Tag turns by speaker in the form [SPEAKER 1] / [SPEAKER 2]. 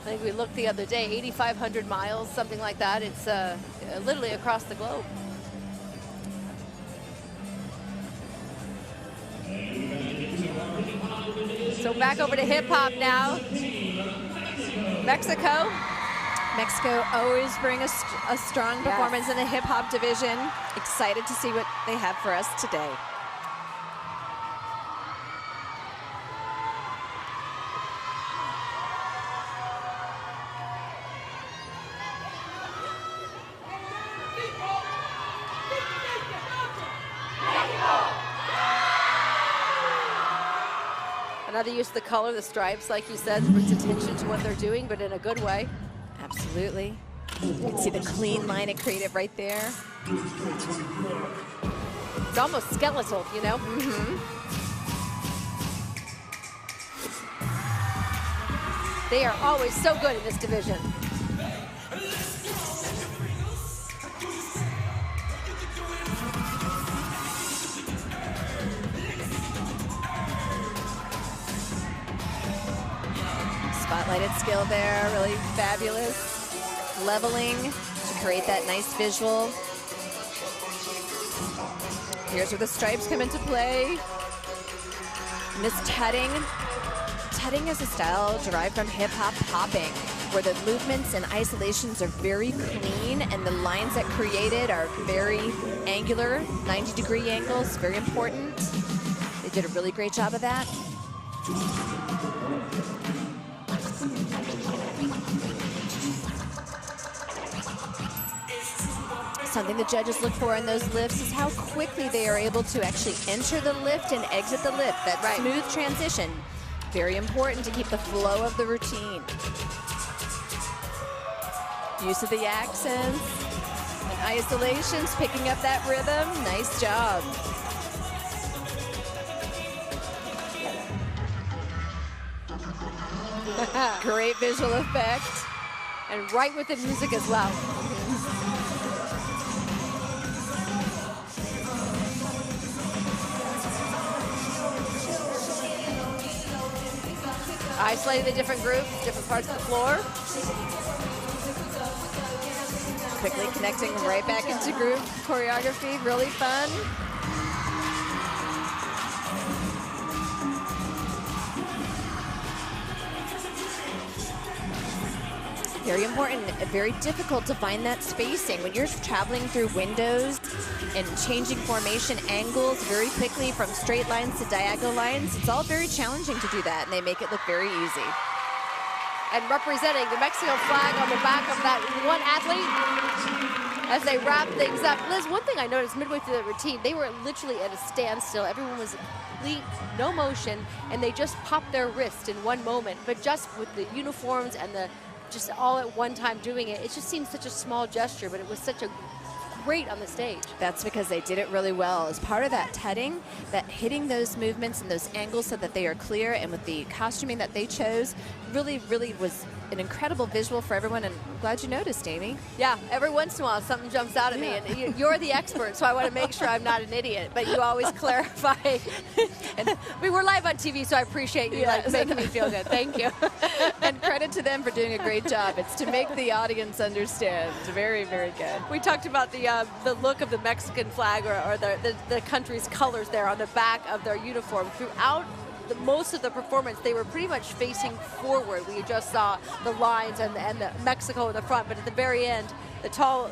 [SPEAKER 1] I think we looked the other day, 8,500 miles, something like that. It's literally across the globe. So back over to hip hop now. Mexico.
[SPEAKER 2] Mexico always bring a strong performance in the hip hop division. Excited to see what they have for us today.
[SPEAKER 1] Another use of the color, the stripes, like you said, brings attention to what they're doing, but in a good way.
[SPEAKER 2] Absolutely. You can see the clean line it created right there.
[SPEAKER 1] It's almost skeletal, you know? They are always so good in this division.
[SPEAKER 2] Spotlighted skill there, really fabulous. Leveling to create that nice visual. Here's where the stripes come into play. And this tutting. Tutting is a style derived from hip-hop popping, where the movements and isolations are very clean and the lines that created are very angular, 90-degree angles, very important. They did a really great job of that. Something the judges look for in those lifts is how quickly they are able to actually enter the lift and exit the lift. That smooth transition, very important to keep the flow of the routine. Use of the accents and isolations, picking up that rhythm. Nice job.
[SPEAKER 1] Great visual effect. And right with the music as well. Isolating the different groups, different parts of the floor.
[SPEAKER 2] Quickly connecting right back into group choreography, really fun. Very important, very difficult to find that spacing. When you're traveling through windows and changing formation angles very quickly from straight lines to diagonal lines, it's all very challenging to do that, and they make it look very easy.
[SPEAKER 1] And representing the Mexico flag on the back of that one athlete as they wrap things up. Liz, one thing I noticed midway through the routine, they were literally at a standstill. Everyone was complete, no motion, and they just popped their wrist in one moment. But just with the uniforms and the just all at one time doing it, it just seemed such a small gesture, but it was such a great on the stage.
[SPEAKER 2] That's because they did it really well. As part of that tutting, that hitting those movements and those angles so that they are clear, and with the costuming that they chose, really, really was an incredible visual for everyone, and I'm glad you noticed, Amy.
[SPEAKER 1] Yeah, every once in a while something jumps out at me, and you're the expert, so I want to make sure I'm not an idiot, but you always clarify. And we're live on TV, so I appreciate you making me feel good. Thank you.
[SPEAKER 2] And credit to them for doing a great job. It's to make the audience understand. It's very, very good.
[SPEAKER 1] We talked about the look of the Mexican flag or the country's colors there on the back of their uniform. Throughout most of the performance, they were pretty much facing forward. We just saw the lines and the Mexico in the front, but at the very end, the tall